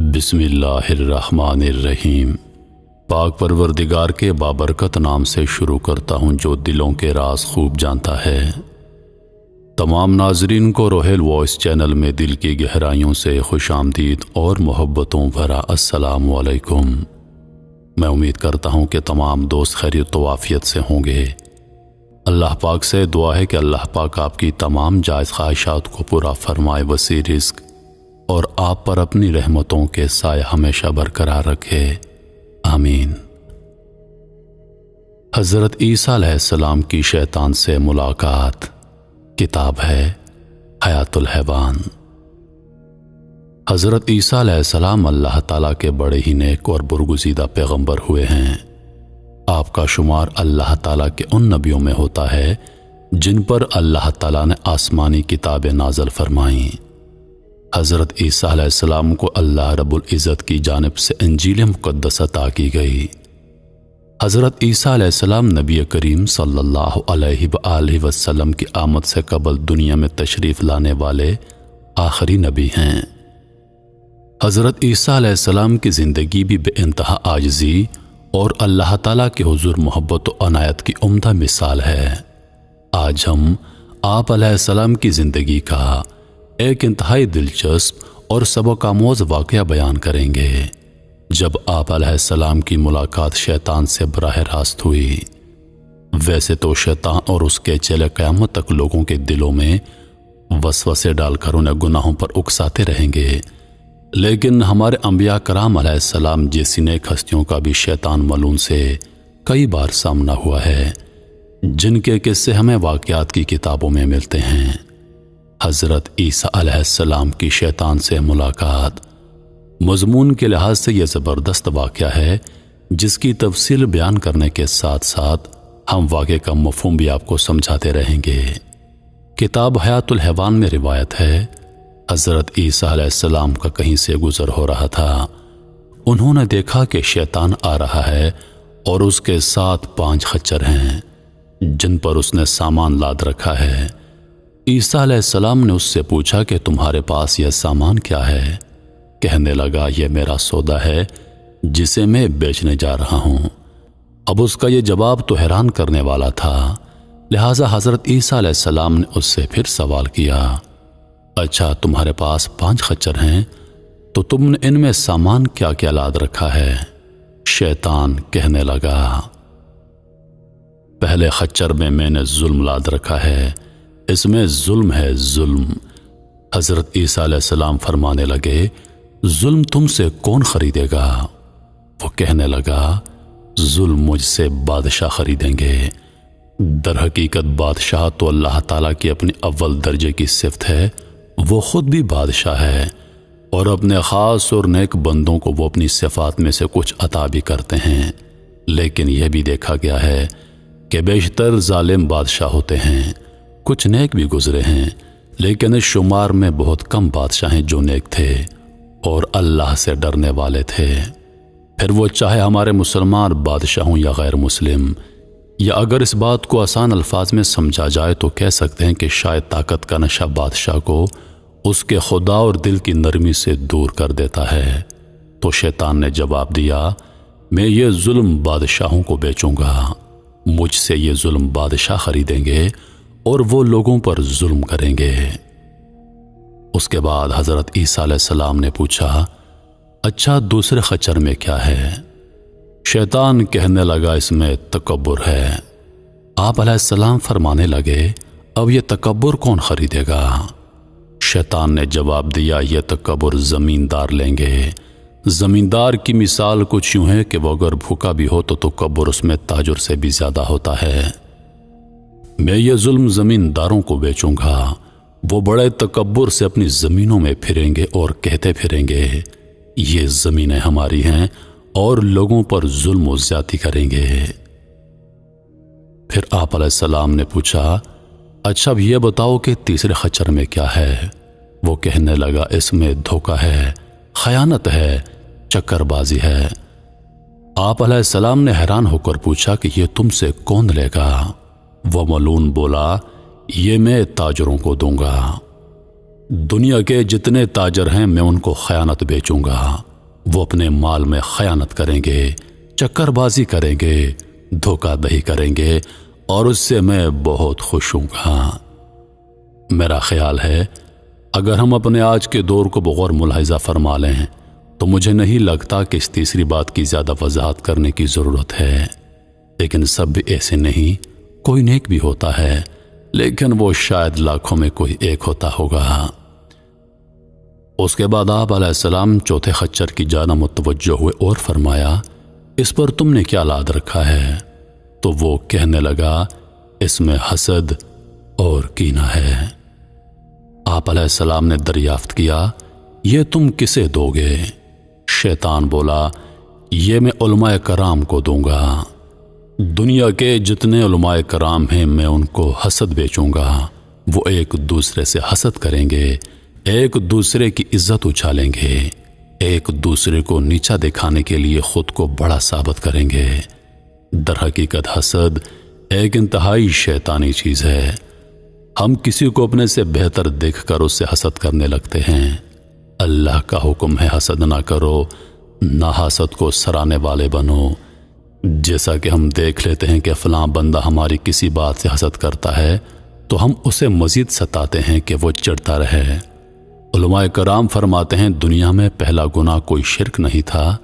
بسم اللہ الرحمن الرحیم۔ پاک پروردگار کے بابرکت نام سے شروع کرتا ہوں جو دلوں کے راز خوب جانتا ہے۔ تمام ناظرین کو روحیل وائس چینل میں دل کی گہرائیوں سے خوش آمدید اور محبتوں بھرا السلام علیکم۔ میں امید کرتا ہوں کہ تمام دوست خیریت و عافیت سے ہوں گے۔ اللہ پاک سے دعا ہے کہ اللہ پاک آپ کی تمام جائز خواہشات کو پورا فرمائے، وسیع رزق اور آپ پر اپنی رحمتوں کے سائے ہمیشہ برقرار رکھے، آمین۔ حضرت عیسیٰ علیہ السلام کی شیطان سے ملاقات، کتاب ہے حیات الحیوان۔ حضرت عیسیٰ علیہ السلام اللہ تعالیٰ کے بڑے ہی نیک اور برگزیدہ پیغمبر ہوئے ہیں۔ آپ کا شمار اللہ تعالیٰ کے ان نبیوں میں ہوتا ہے جن پر اللہ تعالیٰ نے آسمانی کتابیں نازل فرمائیں۔ حضرت عیسیٰ علیہ السلام کو اللہ رب العزت کی جانب سے انجیل مقدس عطا کی گئی۔ حضرت عیسیٰ علیہ السلام نبی کریم صلی اللہ علیہ وآلہ وسلم کی آمد سے قبل دنیا میں تشریف لانے والے آخری نبی ہیں۔ حضرت عیسیٰ علیہ السلام کی زندگی بھی بے انتہا عاجزی اور اللہ تعالیٰ کے حضور محبت و عنایت کی عمدہ مثال ہے۔ آج ہم آپ علیہ السلام کی زندگی کا ایک انتہائی دلچسپ اور سبق آموز واقعہ بیان کریں گے جب آپ علیہ السلام کی ملاقات شیطان سے براہ راست ہوئی۔ ویسے تو شیطان اور اس کے چیلے قیامت تک لوگوں کے دلوں میں وسوسے ڈال کر انہیں گناہوں پر اکساتے رہیں گے، لیکن ہمارے انبیاء کرام علیہ السلام جیسی نیک ہستیوں کا بھی شیطان ملعون سے کئی بار سامنا ہوا ہے، جن کے قصے ہمیں واقعات کی کتابوں میں ملتے ہیں۔ حضرت عیسیٰ علیہ السلام کی شیطان سے ملاقات مضمون کے لحاظ سے یہ زبردست واقعہ ہے جس کی تفصیل بیان کرنے کے ساتھ ساتھ ہم واقعے کا مفہوم بھی آپ کو سمجھاتے رہیں گے۔ کتاب حیات الحیوان میں روایت ہے، حضرت عیسیٰ علیہ السلام کا کہیں سے گزر ہو رہا تھا۔ انہوں نے دیکھا کہ شیطان آ رہا ہے اور اس کے ساتھ 5 خچر ہیں جن پر اس نے سامان لاد رکھا ہے۔ عیسیٰ علیہ السلام نے اس سے پوچھا کہ تمہارے پاس یہ سامان کیا ہے؟ کہنے لگا، یہ میرا سودا ہے جسے میں بیچنے جا رہا ہوں۔ اب اس کا یہ جواب تو حیران کرنے والا تھا، لہٰذا حضرت عیسیٰ علیہ السلام نے اس سے پھر سوال کیا، اچھا تمہارے پاس 5 خچر ہیں تو تم نے ان میں سامان کیا کیا لاد رکھا ہے؟ شیطان کہنے لگا، پہلے خچر میں نے ظلم لاد رکھا ہے، اس میں ظلم ہے، ظلم۔ حضرت عیسیٰ علیہ السلام فرمانے لگے، ظلم تم سے کون خریدے گا؟ وہ کہنے لگا، ظلم مجھ سے بادشاہ خریدیں گے۔ در حقیقت بادشاہ تو اللہ تعالیٰ کی اپنی اول درجے کی صفت ہے، وہ خود بھی بادشاہ ہے اور اپنے خاص اور نیک بندوں کو وہ اپنی صفات میں سے کچھ عطا بھی کرتے ہیں، لیکن یہ بھی دیکھا گیا ہے کہ بیشتر ظالم بادشاہ ہوتے ہیں۔ کچھ نیک بھی گزرے ہیں، لیکن اس شمار میں بہت کم بادشاہ ہیں جو نیک تھے اور اللہ سے ڈرنے والے تھے، پھر وہ چاہے ہمارے مسلمان بادشاہ ہوں یا غیر مسلم۔ یا اگر اس بات کو آسان الفاظ میں سمجھا جائے تو کہہ سکتے ہیں کہ شاید طاقت کا نشہ بادشاہ کو اس کے خدا اور دل کی نرمی سے دور کر دیتا ہے۔ تو شیطان نے جواب دیا، میں یہ ظلم بادشاہوں کو بیچوں گا، مجھ سے یہ ظلم بادشاہ خریدیں گے اور وہ لوگوں پر ظلم کریں گے۔ اس کے بعد حضرت عیسیٰ علیہ السلام نے پوچھا، اچھا دوسرے خچر میں کیا ہے؟ شیطان کہنے لگا، اس میں تکبر ہے۔ آپ علیہ السلام فرمانے لگے، اب یہ تکبر کون خریدے گا؟ شیطان نے جواب دیا، یہ تکبر زمیندار لیں گے۔ زمیندار کی مثال کچھ یوں ہے کہ وہ اگر بھوکا بھی ہو تو تکبر اس میں تاجر سے بھی زیادہ ہوتا ہے۔ میں یہ ظلم زمینداروں کو بیچوں گا، وہ بڑے تکبر سے اپنی زمینوں میں پھریں گے اور کہتے پھریں گے، یہ زمینیں ہماری ہیں، اور لوگوں پر ظلم و زیادتی کریں گے۔ پھر آپ علیہ السلام نے پوچھا، اچھا اب یہ بتاؤ کہ تیسرے خچر میں کیا ہے؟ وہ کہنے لگا، اس میں دھوکہ ہے، خیانت ہے، چکر بازی ہے۔ آپ علیہ السلام نے حیران ہو کر پوچھا کہ یہ تم سے کون لے گا؟ وہ ملعون بولا، یہ میں تاجروں کو دوں گا، دنیا کے جتنے تاجر ہیں میں ان کو خیانت بیچوں گا وہ اپنے مال میں خیانت کریں گے، چکر بازی کریں گے، دھوکہ دہی کریں گے، اور اس سے میں بہت خوش ہوں گا۔ میرا خیال ہے اگر ہم اپنے آج کے دور کو بغور ملاحظہ فرما لیں تو مجھے نہیں لگتا کہ اس تیسری بات کی زیادہ وضاحت کرنے کی ضرورت ہے، لیکن سب بھی ایسے نہیں، کوئی نیک بھی ہوتا ہے، لیکن وہ شاید لاکھوں میں کوئی ایک ہوتا ہوگا۔ اس کے بعد آپ علیہ السلام چوتھے خچر کی جانب متوجہ ہوئے اور فرمایا، اس پر تم نے کیا لاد رکھا ہے؟ تو وہ کہنے لگا، اس میں حسد اور کینہ ہے۔ آپ علیہ السلام نے دریافت کیا، یہ تم کسے دو گے؟ شیطان بولا، یہ میں علماء کرام کو دوں گا۔ دنیا کے جتنے علماء کرام ہیں میں ان کو حسد بیچوں گا، وہ ایک دوسرے سے حسد کریں گے، ایک دوسرے کی عزت اچھالیں گے، ایک دوسرے کو نیچا دکھانے کے لیے خود کو بڑا ثابت کریں گے۔ در حقیقت حسد ایک انتہائی شیطانی چیز ہے۔ ہم کسی کو اپنے سے بہتر دیکھ کر اس سے حسد کرنے لگتے ہیں۔ اللہ کا حکم ہے حسد نہ کرو، نہ حسد کو سرانے والے بنو۔ جیسا کہ ہم دیکھ لیتے ہیں کہ فلاں بندہ ہماری کسی بات سے حسد کرتا ہے تو ہم اسے مزید ستاتے ہیں کہ وہ چڑھتا رہے۔ علماء کرام فرماتے ہیں دنیا میں پہلا گناہ کوئی شرک نہیں تھا،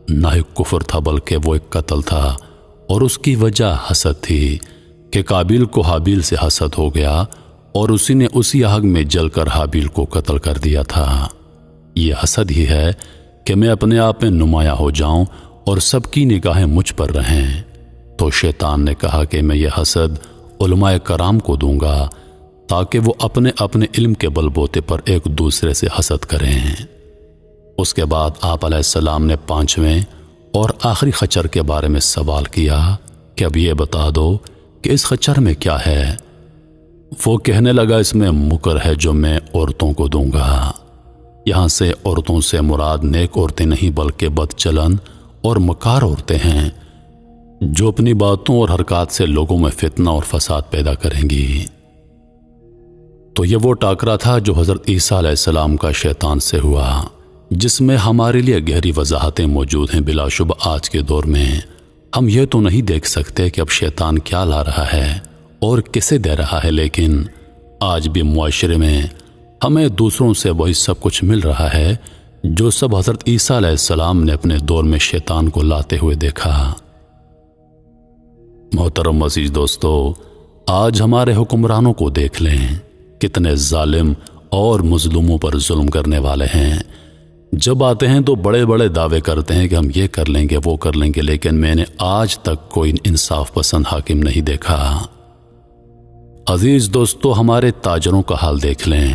نہ ایک کفر تھا، بلکہ وہ ایک قتل تھا، اور اس کی وجہ حسد تھی کہ قابیل کو حابیل سے حسد ہو گیا اور اسی نے اسی آگ میں جل کر حابیل کو قتل کر دیا تھا۔ یہ حسد ہی ہے کہ میں اپنے آپ میں نمایاں ہو جاؤں اور سب کی نگاہیں مجھ پر رہیں۔ تو شیطان نے کہا کہ میں یہ حسد علماء کرام کو دوں گا تاکہ وہ اپنے اپنے علم کے بل بوتے پر ایک دوسرے سے حسد کریں۔ اس کے بعد آپ علیہ السلام نے پانچویں اور آخری خچر کے بارے میں سوال کیا کہ اب یہ بتا دو کہ اس خچر میں کیا ہے؟ وہ کہنے لگا، اس میں مکر ہے جو میں عورتوں کو دوں گا۔ یہاں سے عورتوں سے مراد نیک عورتیں نہیں بلکہ بد چلن اور مکار عورتیں ہیں جو اپنی باتوں اور حرکات سے لوگوں میں فتنہ اور فساد پیدا کریں گی۔ تو یہ وہ ٹاکرا تھا جو حضرت عیسیٰ علیہ السلام کا شیطان سے ہوا، جس میں ہمارے لیے گہری وضاحتیں موجود ہیں۔ بلا شبہ آج کے دور میں ہم یہ تو نہیں دیکھ سکتے کہ اب شیطان کیا لا رہا ہے اور کسے دے رہا ہے، لیکن آج بھی معاشرے میں ہمیں دوسروں سے وہی سب کچھ مل رہا ہے جو سب حضرت عیسیٰ علیہ السلام نے اپنے دور میں شیطان کو لاتے ہوئے دیکھا۔ محترم عزیز دوستو، آج ہمارے حکمرانوں کو دیکھ لیں، کتنے ظالم اور مظلوموں پر ظلم کرنے والے ہیں۔ جب آتے ہیں تو بڑے بڑے دعوے کرتے ہیں کہ ہم یہ کر لیں گے، وہ کر لیں گے، لیکن میں نے آج تک کوئی انصاف پسند حاکم نہیں دیکھا۔ عزیز دوستو، ہمارے تاجروں کا حال دیکھ لیں،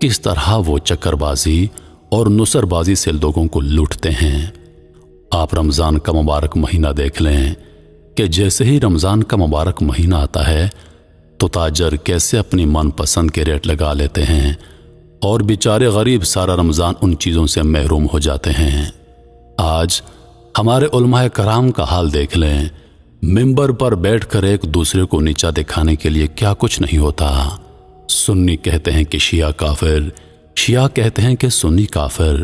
کس طرح وہ چکر بازی اور نصر بازی سے لوگوں کو لوٹتے ہیں۔ آپ رمضان کا مبارک مہینہ دیکھ لیں کہ جیسے ہی رمضان کا مبارک مہینہ آتا ہے تو تاجر کیسے اپنی من پسند کے ریٹ لگا لیتے ہیں اور بیچارے غریب سارا رمضان ان چیزوں سے محروم ہو جاتے ہیں۔ آج ہمارے علماء کرام کا حال دیکھ لیں، ممبر پر بیٹھ کر ایک دوسرے کو نیچا دکھانے کے لیے کیا کچھ نہیں ہوتا۔ سنی کہتے ہیں کہ شیعہ کافر، شیعہ کہتے ہیں کہ سنی کافر،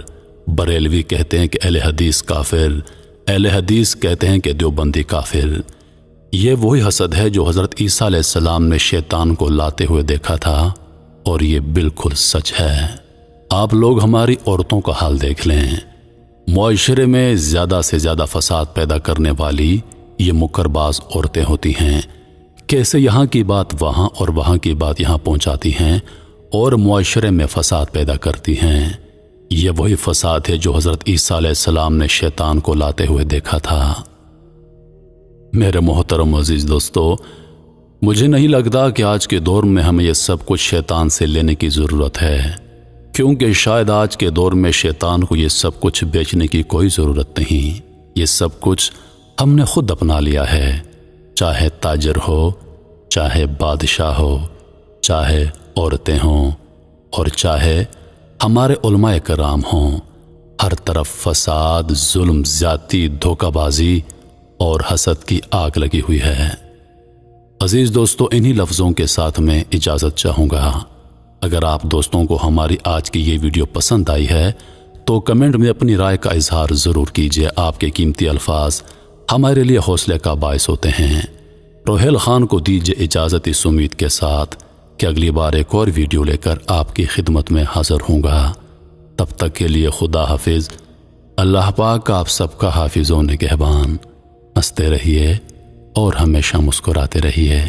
بریلوی کہتے ہیں کہ اہل حدیث کافر، اہل حدیث کہتے ہیں کہ دیوبندی کافر۔ یہ وہی حسد ہے جو حضرت عیسیٰ علیہ السلام نے شیطان کو لاتے ہوئے دیکھا تھا، اور یہ بالکل سچ ہے۔ آپ لوگ ہماری عورتوں کا حال دیکھ لیں، معاشرے میں زیادہ سے زیادہ فساد پیدا کرنے والی یہ مکر باز عورتیں ہوتی ہیں، کیسے یہاں کی بات وہاں اور وہاں کی بات یہاں پہنچاتی ہیں اور معاشرے میں فساد پیدا کرتی ہیں۔ یہ وہی فساد ہے جو حضرت عیسیٰ علیہ السلام نے شیطان کو لاتے ہوئے دیکھا تھا۔ میرے محترم عزیز دوستو، مجھے نہیں لگتا کہ آج کے دور میں ہمیں یہ سب کچھ شیطان سے لینے کی ضرورت ہے، کیونکہ شاید آج کے دور میں شیطان کو یہ سب کچھ بیچنے کی کوئی ضرورت نہیں۔ یہ سب کچھ ہم نے خود اپنا لیا ہے، چاہے تاجر ہو، چاہے بادشاہ ہو، چاہے عورتیں ہوں، اور چاہے ہمارے علماء کرام ہوں۔ ہر طرف فساد، ظلم، زیادتی، دھوکہ بازی اور حسد کی آگ لگی ہوئی ہے۔ عزیز دوستو، انہی لفظوں کے ساتھ میں اجازت چاہوں گا۔ اگر آپ دوستوں کو ہماری آج کی یہ ویڈیو پسند آئی ہے تو کمنٹ میں اپنی رائے کا اظہار ضرور کیجیے۔ آپ کے قیمتی الفاظ ہمارے لیے حوصلے کا باعث ہوتے ہیں۔ روحیل خان کو دیجیے اجازت اس امید کے ساتھ کہ اگلی بار ایک اور ویڈیو لے کر آپ کی خدمت میں حاضر ہوں گا۔ تب تک کے لیے خدا حافظ۔ اللہ پاک آپ سب کا حافظ و نگہبان۔ ہنستے رہیے اور ہمیشہ مسکراتے رہیے۔